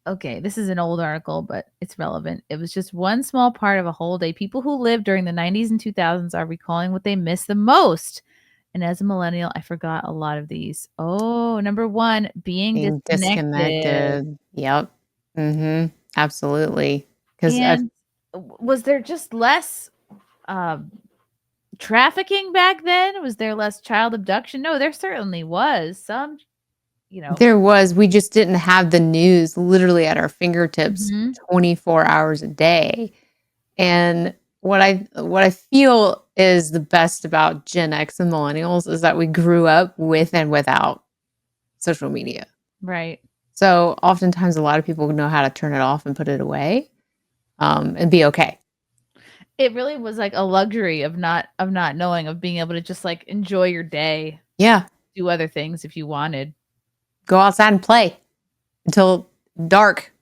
Okay, this is an old article, but it's relevant. It was just one small part of a whole day. People who lived during the 90s and 2000s are recalling what they miss the most. And as a millennial, I forgot a lot of these. Oh, number one, being Being disconnected. disconnected. Yep. Absolutely. Because And was there just less trafficking back then? Was there less child abduction? No, there certainly was. Some, there was, we just didn't have the news literally at our fingertips Mhm. 24 hours a day. And what I feel is the best about Gen X and millennials is that we grew up with and without social media. Right. So oftentimes a lot of people know how to turn it off and put it away, and be okay. It really was like a luxury of not knowing, of being able to just like enjoy your day, Yeah. do other things if you wanted. Go outside and play until dark.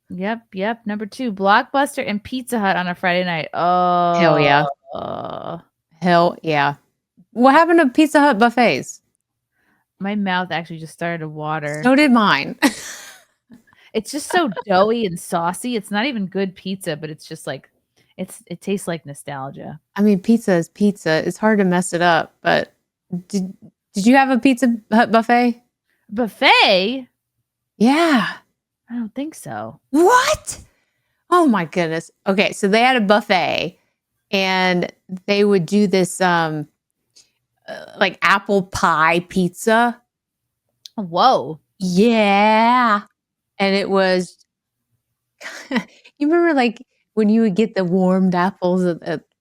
Yep. Number 2, Blockbuster and Pizza Hut on a Friday night. Hell yeah. Hell yeah. What happened to Pizza Hut buffets? My mouth actually just started to water. So did mine. It's just so doughy and saucy. It's not even good pizza, but it's just like it tastes like nostalgia. I mean, pizza is pizza. It's hard to mess it up, but did you have a Pizza Hut buffet? Buffet? Yeah. I don't think so. What? Oh my goodness. Okay, so they had a buffet and they would do this like apple pie pizza. Whoa. Yeah. And it was you remember like when you would get the warmed apples in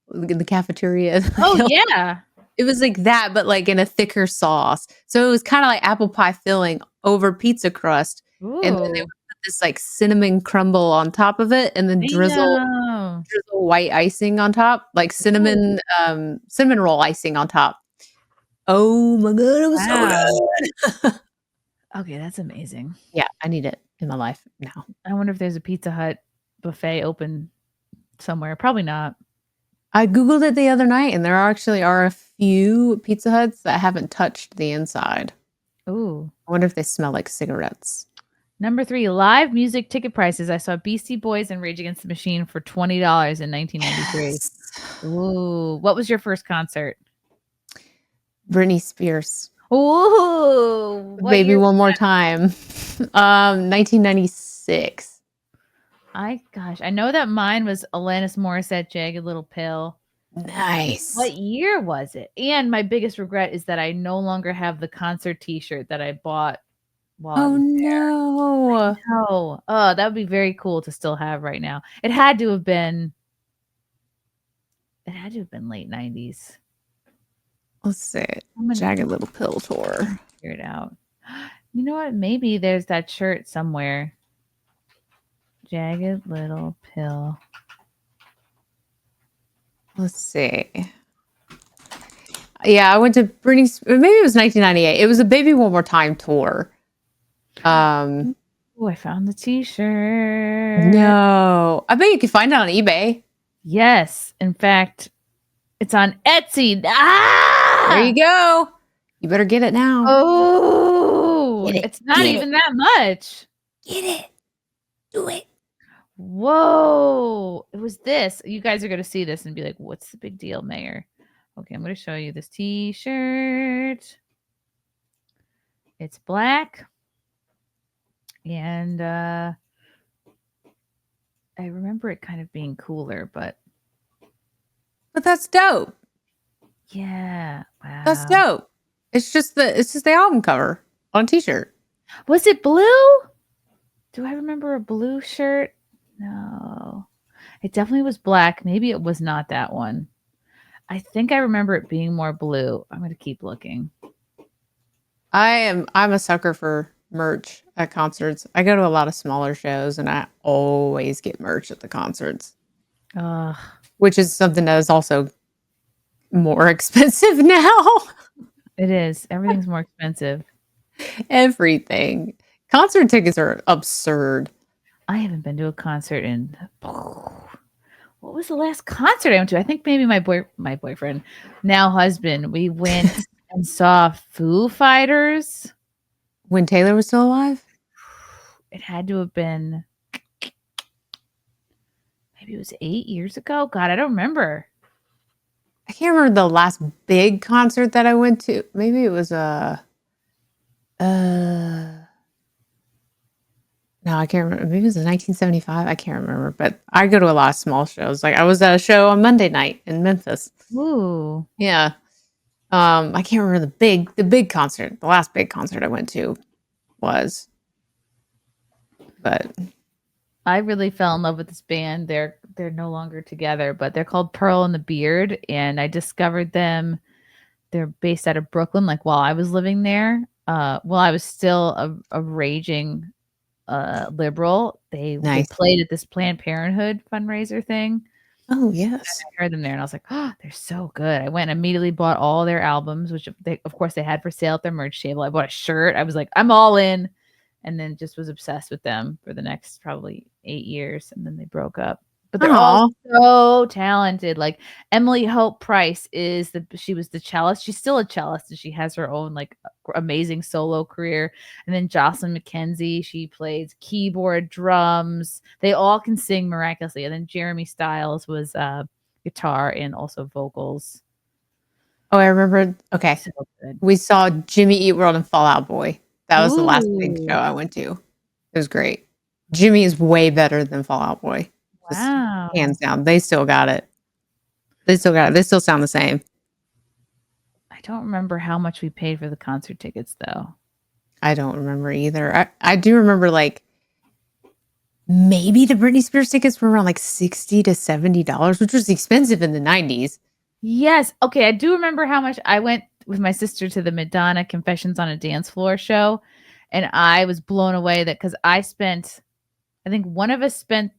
the cafeteria? Oh, yeah. It was like that, but like in a thicker sauce. So it was kind of like apple pie filling over pizza crust. And then they Ooh. would put this like cinnamon crumble on top of it and then drizzle Damn. white icing on top, like Ooh. cinnamon roll icing on top. Oh my god, it was so Wow. good. Okay, that's amazing. Yeah, I need it in my life now. I wonder if there's a Pizza Hut buffet open somewhere. Probably not. I Googled it the other night, and there actually are a few Pizza Huts that haven't touched the inside. Ooh. I wonder if they smell like cigarettes. Number 3, live music ticket prices. I saw Beastie Boys and Rage Against the Machine for $20 in 1993. Yes. Ooh. What was your first concert? Britney Spears. Ooh. What Baby year One was More that? Time. 1996. I know that mine was Alanis Morissette, Jagged Little Pill. Nice. What year was it? And my biggest regret is that I no longer have the concert T-shirt that I bought while I Oh was no. no. Oh, that would be very cool to still have right now. It had to have been late 90s. Let's see. I'm gonna Jagged Little Pill tour. figure it out. You know what? Maybe there's that shirt somewhere. Jagged Little Pill. Let's see. Yeah, I went to Britney. Maybe it was 1998. It was a Baby One More Time tour. Oh, I found the T-shirt. No, I bet you can find it on eBay. Yes, in fact, it's on Etsy. Ah! There you go. You better get it now. Oh, Get it. it's not even that much. Get it. Do it. Whoa. It was this. You guys are going to see this and be like, what's the big deal, Mayor? Okay, I'm going to show you this T-shirt. It's black. And I remember it kind of being cooler, but that's dope. yeah. Wow. That's dope. It's just the album cover on a T-shirt. Was it blue? Do I remember a blue shirt? No. It definitely was black. Maybe it was not that one. I think I remember it being more blue. I'm going to keep looking. I'm a sucker for merch at concerts. I go to a lot of smaller shows and I always get merch at the concerts. Which is something that is also more expensive now. It is. Everything's more expensive. Everything. Concert tickets are absurd. I haven't been to a concert in what was the last concert I went to? I think maybe my boyfriend, now husband, we went and saw Foo Fighters. When Taylor was still alive? It had to have been, maybe it was 8 years ago. God, I don't remember. I can't remember the last big concert that I went to. Maybe it was no, I can't remember. Maybe it was in 1975. I can't remember, but I go to a lot of small shows. Like I was at a show on Monday night in Memphis. Ooh. Yeah. I can't remember the big concert. The last big concert I went to was, but I really fell in love with this band. They're no longer together, but they're called Pearl and the Beard, and I discovered them. They're based out of Brooklyn, like while I was living there. While I was still a raging liberal. They nice. played at this Planned Parenthood fundraiser thing. Oh And yes. I heard them there, and I was like, "Oh, they're so good." I went and immediately bought all their albums, which they, of course, they had for sale at their merch table. I bought a shirt. I was like, "I'm all in," and then just was obsessed with them for the next probably 8 years, and then they broke up. But they're all so talented. Like Emily Hope Price she was the cellist. She's still a cellist, and she has her own like amazing solo career. And then Jocelyn McKenzie, she plays keyboard, drums. They all can sing miraculously. And then Jeremy Stiles was guitar and also vocals. Oh, I remember. Okay, So good. we saw Jimmy Eat World and Fall Out Boy. That was the last big show I went to. It was great. Jimmy is way better than Fall Out Boy. Just wow. hands down. They still got it. They still got it. They still sound the same. I don't remember how much we paid for the concert tickets, though. I don't remember either. I do remember like maybe the Britney Spears tickets were around like $60 to $70, which was expensive in the 90s. Yes. Okay. I do remember how much I went with my sister to the Madonna Confessions on a Dance Floor show. And I was blown away because I think one of us spent,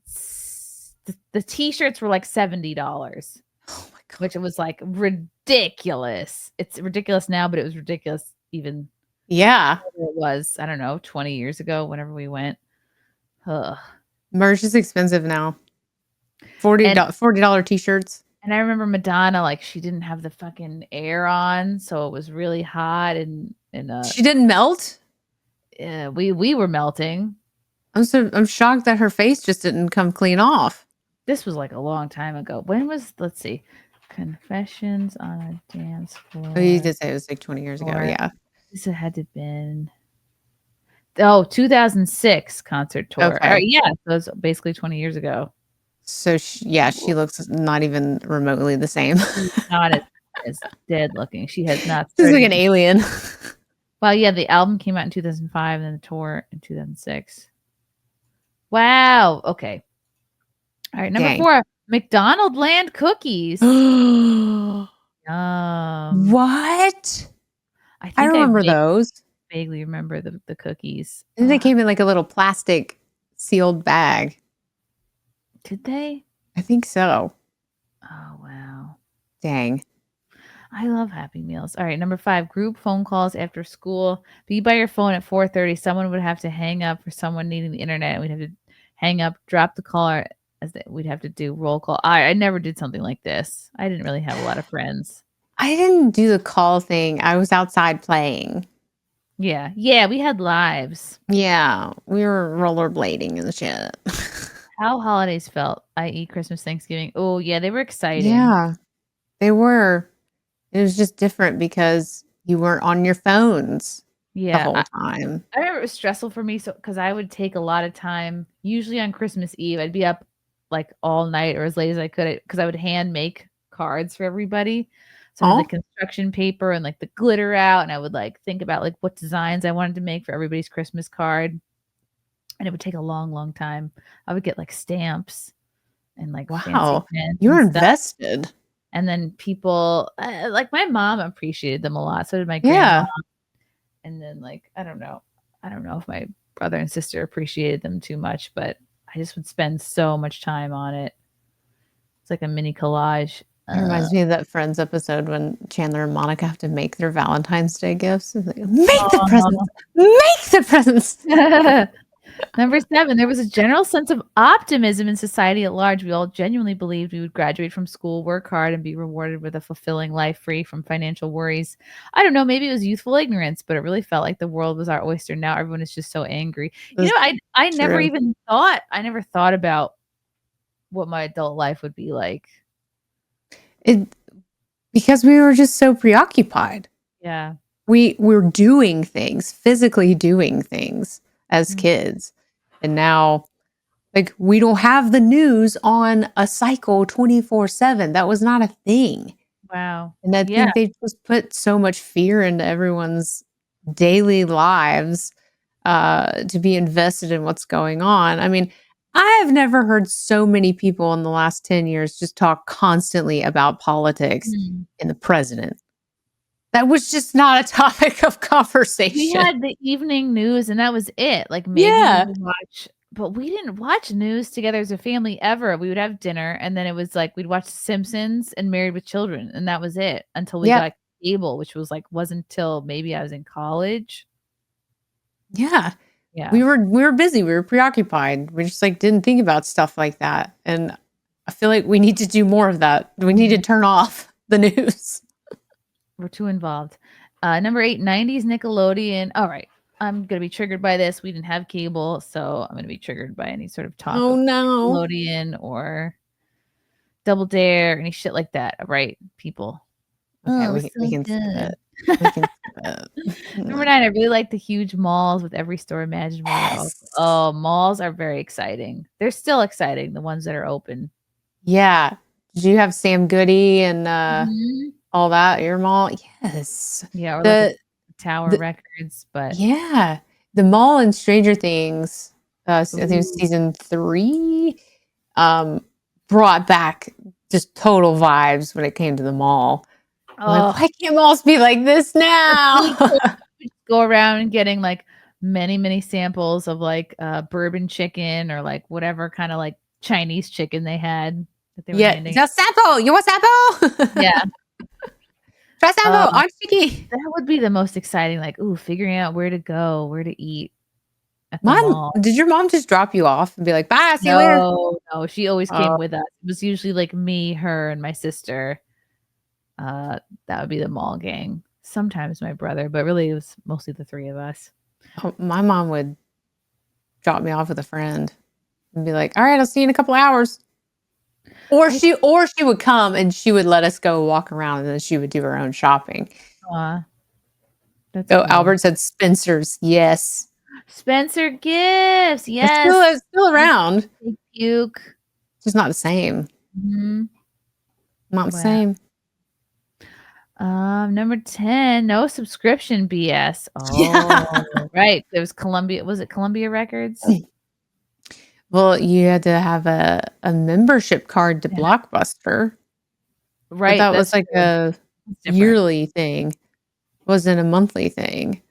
the t-shirts were like $70. Oh my God. Which it was like ridiculous. It's ridiculous now, but it was ridiculous even. Yeah. It was, I don't know, 20 years ago, whenever we went. Ugh. Merch is expensive now. $40 t-shirts. And I remember Madonna, like she didn't have the fucking air on, so it was really hot and she didn't melt? Yeah, we were melting. I'm shocked that her face just didn't come clean off. This was like a long time ago. When was, let's see, Confessions on a Dance Floor? Oh, you did say it was like 20 years ago. Yeah. This had to have been 2006 concert tour. Okay. Yeah, so it was basically 20 years ago. So she looks not even remotely the same. She's not as dead looking. She has not. She's like an alien. Well, yeah, the album came out in 2005 and then the tour in 2006. Wow. Okay. All right. Number 4, McDonaldland cookies. What? I remember those. Vaguely remember the cookies. And they came in like a little plastic sealed bag. Did they? I think so. Oh, wow. Dang. I love Happy Meals. All right, number 5, group phone calls after school. Be by your phone at 4:30. Someone would have to hang up for someone needing the internet. And we'd have to hang up, drop the caller. We'd have to do roll call. I never did something like this. I didn't really have a lot of friends. I didn't do the call thing. I was outside playing. Yeah, we had lives. Yeah, we were rollerblading and shit. How holidays felt, i.e. Christmas, Thanksgiving. Oh, yeah, they were exciting. Yeah, they were. It was just different because you weren't on your phones the whole time. I remember it was stressful for me because I would take a lot of time, usually on Christmas Eve. I'd be up like all night or as late as I could because I would hand make cards for everybody. So I had the construction paper and like the glitter out, and I would like think about like what designs I wanted to make for everybody's Christmas card. And it would take a long, long time. I would get like stamps and like wow, you're invested. And then people like my mom appreciated them a lot. So did my grandma. And then like I don't know if my brother and sister appreciated them too much, but I just would spend so much time on it. It's like a mini collage. It reminds me of that Friends episode when Chandler and Monica have to make their Valentine's Day gifts. It's like, make the presents. Number 7, there was a general sense of optimism in society at large. We all genuinely believed we would graduate from school, work hard, and be rewarded with a fulfilling life free from financial worries. I don't know, maybe it was youthful ignorance, but it really felt like the world was our oyster. Now everyone is just so angry. That's I never true. even thought I never thought about what my adult life would be like. It because we were just so preoccupied. Yeah. We were doing things, physically doing things as Mm, kids. And now, like, we don't have the news on a cycle 24/7. That was not a thing. wow. And I Yeah. think they just put so much fear into everyone's daily lives, to be invested in what's going on. I mean, I have never heard so many people in the last 10 years just talk constantly about politics Mm. and the president. That was just not a topic of We conversation. had the evening news and that was it. Like maybe we Yeah. would watch, but we didn't watch news together as a family ever. We would have dinner and then it was like we'd watch The Simpsons and Married with Children and that was it until we Yep. got cable, which was like wasn't till maybe I was in college. Yeah. Yeah. We were busy, we were preoccupied. We just, like, didn't think about stuff like that, and I feel like we need to do more of that. We need to Mhm. turn off the news. We're too involved. Number 8, 90s Nickelodeon. All right. I'm gonna be triggered by this. We didn't have cable, so I'm gonna be triggered by any sort of talk Oh, of no. Nickelodeon or Double Dare, any shit like that, right, people? Okay, Oh, it was we so can skip good. it. We can skip it. Number Mm. 9, I really like the huge malls with every store imaginable. They're also Yes. malls are very exciting. They're still exciting, the ones that are open. Yeah. Did you have Sam Goody and, Mhm. all that at your mall? Yes. Yeah, or like a The Tower the Records, but Yeah. The mall in Stranger Things, I think it was ooh. season 3, um, brought back just total vibes when it came to the mall. I'm like, Oh, "Why can't malls be like this the food now?" court, we just go around and getting, like, many, many samples of, like, bourbon chicken or, like, whatever kinda, like, Chinese chicken they had that they were Yeah. handing. "Just sample. You want sample? Yeah. Try sample. Oh, I'm sticky." that would be the most exciting, like, ooh, figuring out where to go, where to eat at the Mom mall. Did your mom just drop you off and be like, "Bye, see you later?" No, no, she always came Oh, with us. It was usually, like, me, her, and my sister. That would be the mall gang. Sometimes my brother, but really it was mostly the 3 of us. oh, my mom would drop me off with a friend and be like, "Alright, I'll see you in a couple hours." I Or she would come and she would let us go walk around, and then she would do her own shopping. Aw, that's Oh, cool. Albert said Spencer's. Yes. Spencer Gifts, It's yes. still around. Big puke. It's just not the same. Mhm. Not the Wow. same. Number 10, no subscription BS. Yeah. Oh, right. There was Columbia was it Columbia Records? Well, you had to have a membership card to Yeah. Blockbuster, but Right, that was that's like true. a It's different. yearly thing, wasn't a monthly thing.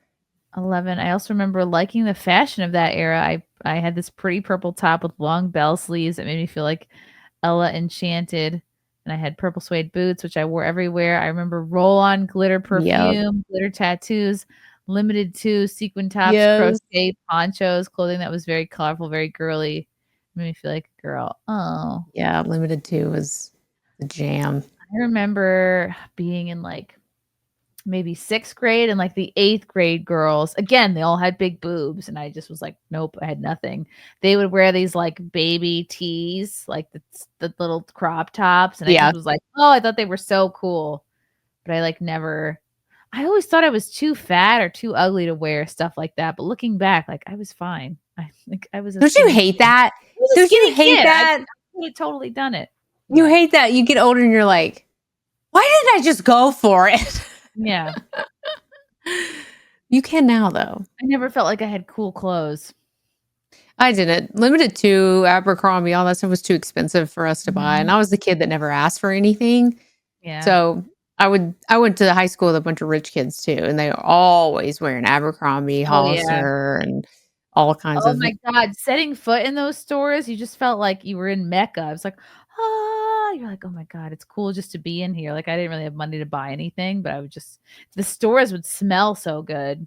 11, I also remember liking the fashion of that era. I had this pretty purple top with long bell sleeves that made me feel like Ella Enchanted, and I had purple suede boots, which I wore everywhere. I remember roll-on glitter Yep. perfume, glitter tattoos, limited to sequin tops, Yes. crochet ponchos, clothing that was very colorful, very girly. Made me feel like a girl. Oh, Yeah, Limited 2 was the jam. I remember being in, like, maybe 6th grade and, like, the 8th grade girls again, they all had big boobs, and I just was like, "Nope, I had nothing." They would wear these, like, baby tees, like, the little crop tops, and I Yeah. just was like, "Oh, I thought they were so cool." But I, like, never I always thought I was too fat or too ugly to wear stuff like that, but looking back, like, I was fine. I was a Don't you skinny hate kid. that? I was a Don't you skinny hate kid. I that? could have totally done it. You Yeah. hate that you get older and you're like, "Why didn't I just go for it?" Yeah. You can now, though. I never felt like I had cool clothes. I didn't. Limited to Abercrombie, all that stuff was too expensive for us to buy, and Mhm. I was the kid that never asked for anything. Yeah. So, I went to high school with a bunch of rich kids too, and they were always wearing Abercrombie, Oh, yeah. Hollister, and all kinds Oh of. my god, setting foot in those stores, you just felt like you were in Mecca. It's like, "Ah," you're like, "Oh my god, it's cool just to be in here." Like, I didn't really have money to buy anything, but I would just the stores would smell so good.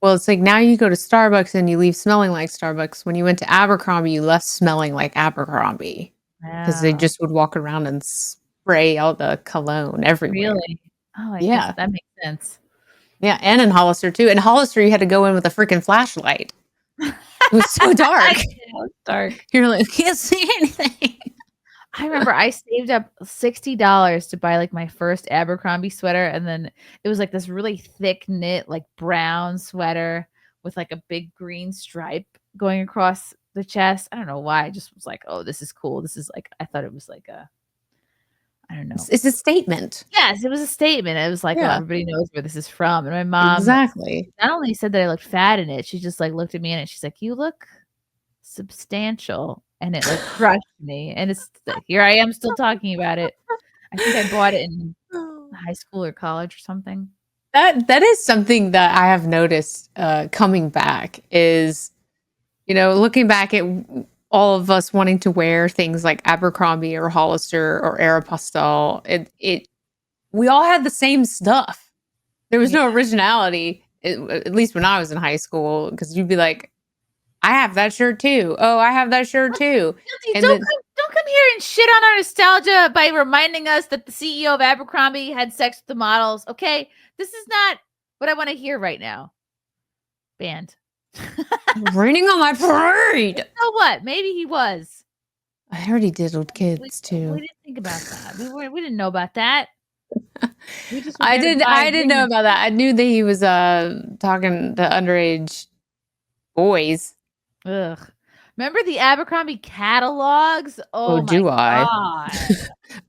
Well, it's like now you go to Starbucks and you leave smelling like Starbucks. When you went to Abercrombie, you left smelling like Abercrombie because they Wow. just would walk around and spray all the cologne everywhere. Really? Oh, I guess Yeah. that makes sense. Yeah, and in Hollister too. In Hollister, you had to go in with a freaking flashlight. It was so dark. It's dark. You're like, can't see anything. I remember I saved up $60 to buy, like, my first Abercrombie sweater, and then it was, like, this really thick knit, like, brown sweater with, like, a big green stripe going across the chest. I don't know why, I just was like, "Oh, this is cool." This is, like I thought it was, like, a I don't know. It's a statement. Yes, it was a statement. It was like, "Oh, Yeah, everybody knows where this is from," and my mom exactly. not only said that I looked fat in it, she just, like, looked at me in it, she's like, "You look substantial," and it, like, crushed me, and it's like, here I am still talking about it. I think I bought it in high school or college or something. That is something that I have noticed, coming back is, looking back at all of us wanting to wear things like Abercrombie or Hollister or Aeropostale, we all had the same stuff. There was Yeah. no originality, at least when I was in high school, because you'd be like, "I have that shirt too. Oh, I have that shirt too." Guilty, And then don't come here and shit on our nostalgia by reminding us that the CEO of Abercrombie had sex with the models, okay? This is not what I wanna hear right now. Banned. raining on my parade. So what? Maybe he was. I already diddled We kids too. didn't think about that. We didn't know about that. We just were I there to did buy I didn't know rings. about that. I knew that he was talking to underage boys. Ugh. Remember the Abercrombie catalogs? Oh, Oh my do I? god.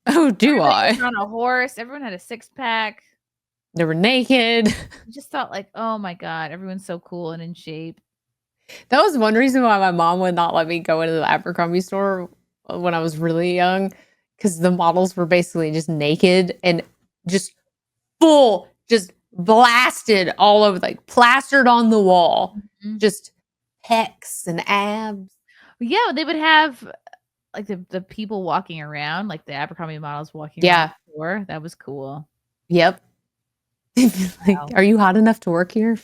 Oh, do Everybody was I? on a horse. Everyone had a six-pack. They were naked. I just thought like, "Oh my god, everyone's so cool and in shape." That was one reason why my mom would not let me go into the Abercrombie store when I was really young, because the models were basically just naked and just just blasted all over, like plastered on the wall, Mhm. just pecs and abs. Yeah, they would have, like, the people walking around, like, the Abercrombie models walking around Yeah. the store. That was cool. Yep. Like, Wow. "Are you hot enough to work here?"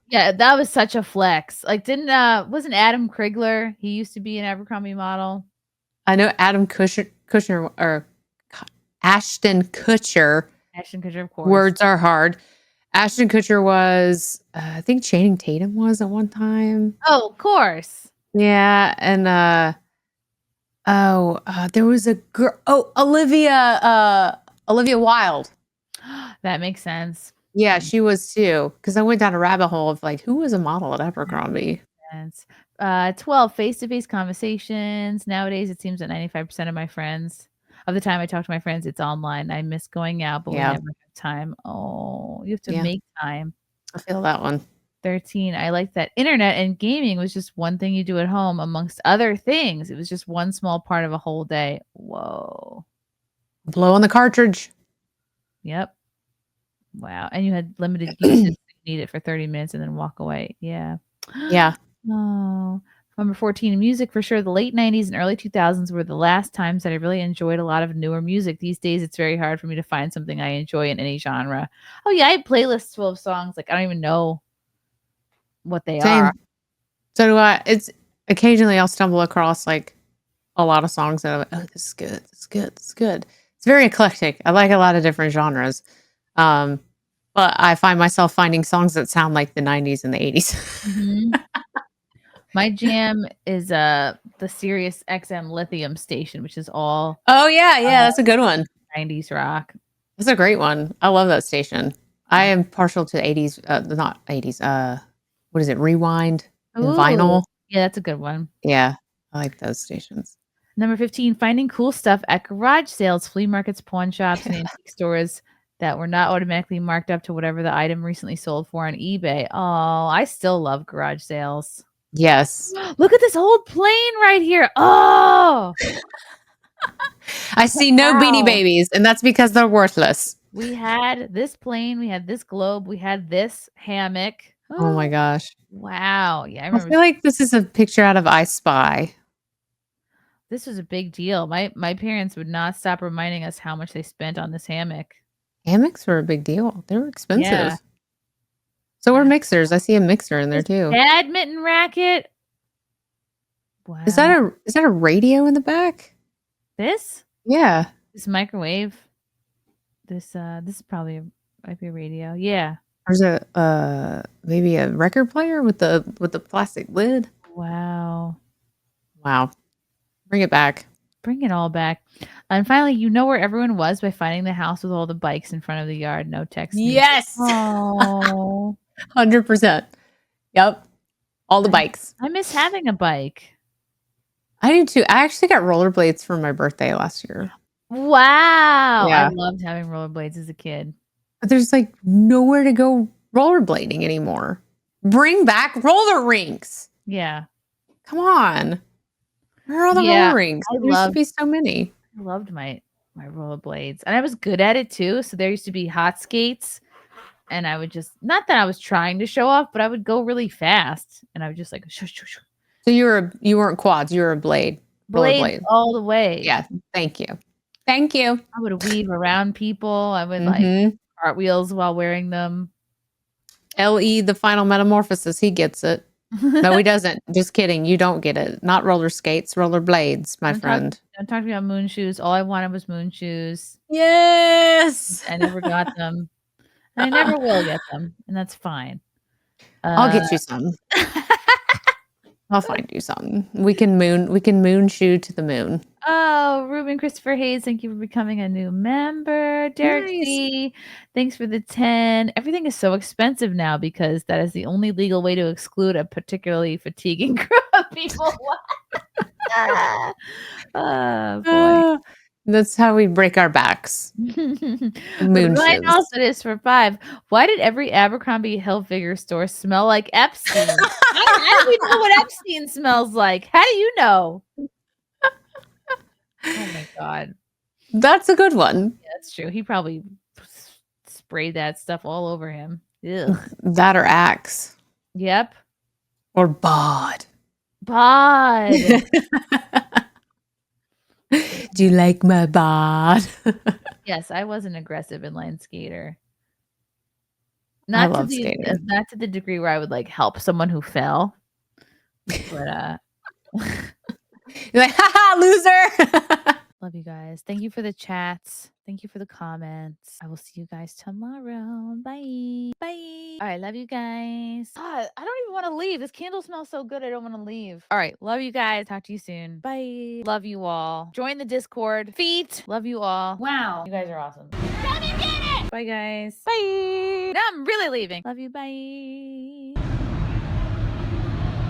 Yeah, that was such a flex. Like, didn't, wasn't Adam Krigler, he used to be an Abercrombie model? I know Adam Kushner or Ashton Kutcher, Ashton Kutcher, of course. words are hard. Ashton Kutcher was, I think Channing Tatum was at one time. Oh, of course. Yeah, and, there was a girl. Oh, Olivia Wilde. That makes sense. Yeah, she was too. Because I went down a rabbit hole of, like, who was a model at Abercrombie? Sense. 12 face-to-face conversations. Nowadays, it seems that 95% of my friends of the time I talk to my friends, it's online. I miss going out, but we Yeah, never have time. Oh, you have to yeah, make time. I feel that one. 13, I like that internet and gaming was just one thing you do at home amongst other things. It was just one small part of a whole day. Whoa. Blow on the cartridge. Yep. Wow. And you had limited usage. You need it for 30 minutes and then walk away. Yeah. Yeah. Oh. Number 14, music for sure. The late 90s and early 2000s were the last times that I really enjoyed a lot of newer music. These days, it's very hard for me to find something I enjoy in any genre. Oh, yeah. I have playlists full of songs. Like, I don't even know what they are. Same. So do I. It's occasionally I'll stumble across like a lot of songs that I'm like, oh, this is good. This is good. This is good. It's very eclectic. I like a lot of different genres. Um, but I find myself finding songs that sound like the 90s and the 80s. Mhm. My jam is the Sirius XM Lithium station, which is all Oh yeah, uh, yeah, that's a good one. 90s rock. That's a great one. I love that station. I am partial to 80s, not 80s, what is it, Rewind and Ooh, Vinyl. yeah, that's a good one. Yeah, I like those stations. Number 15, finding cool stuff at garage sales, flea markets, pawn shops, and antique stores that were not automatically marked up to whatever the item recently sold for on eBay. Oh, I still love garage sales. Yes. Look at this old plane right here. Oh, I see no Beanie wow. Babies, and that's because they're worthless. We had this plane, we had this globe, we had this hammock. Oh my gosh. Wow. Yeah, I I remember feel like this is a picture out of I Spy. this was a big deal. My parents would not stop reminding us how much they spent on this hammock. Hammocks were a big deal. They were Yeah. expensive. So are mixers. I see a mixer in there too. Badminton racket. Wow. Is that a radio in the back? This? Yeah. This microwave. This is probably might be a radio. Yeah. There's a maybe a record player with the plastic lid. Wow. Wow. Bring it back. Bring it all back. And finally, you know where everyone was by finding the house with all the bikes in front of the yard. No text. Yes. Oh. 100%. Yep. All the bikes. I miss having a bike. I do too. I actually got rollerblades for my birthday last year. Wow. Yeah. I loved having rollerblades as a kid. But there's like nowhere to go rollerblading anymore. Bring back roller rinks. Yeah. Come on. Where are all the roller rinks? There used to be so many. I loved my rollerblades. And I was good at it too. So there used to be hot skates. And I would just, not that I was trying to show off, but I would go really fast. And I would just like, shush, shush, shush. So you weren't quads, you were a blade. Blades all the way. Yeah. Thank you. Thank you. I would weave around people. I would like cartwheels while wearing them. LE, the final metamorphosis, he gets it. No, he doesn't. Just kidding. You don't get it. Not roller skates, roller blades, my friend. Don't talk to me about moon shoes. All I wanted was moon shoes. Yes. I never got them. And I never will get them. And that's fine. I'll get you some. I'll find you something. We can moon shoe to the moon. Oh, Ruben Christopher Hayes, thank you for becoming a new member. Derek C, thanks for the 10. Everything is so expensive now because that is the only legal way to exclude a particularly fatiguing group of people. Oh, boy. That's how we break our backs. Moon shoes. Also, it is for 5. Why did every Abercrombie Hilfiger store smell like Epstein? How do we know what Epstein smells like? How do you know? Oh my God. That's a good one. Yeah, that's true. He probably sprayed that stuff all over him. Ugh. That or Axe. Yep. Or Bod. Bod. Do you like my bod? Yes, I was an aggressive inline skater. I love skating. Not to the degree where I would like help someone who fell. But you're like, haha, loser. Love you guys. Thank you for the chats. Thank you for the comments. I will see you guys tomorrow. Bye. Bye. All right. Love you guys. God, I don't even want to leave. This candle smells so good. I don't want to leave. All right. Love you guys. Talk to you soon. Bye. Love you all. Join the Discord. Feet. Love you all. Wow. You guys are awesome. Come and get it. Bye, guys. Bye. Now I'm really leaving. Love you. Bye.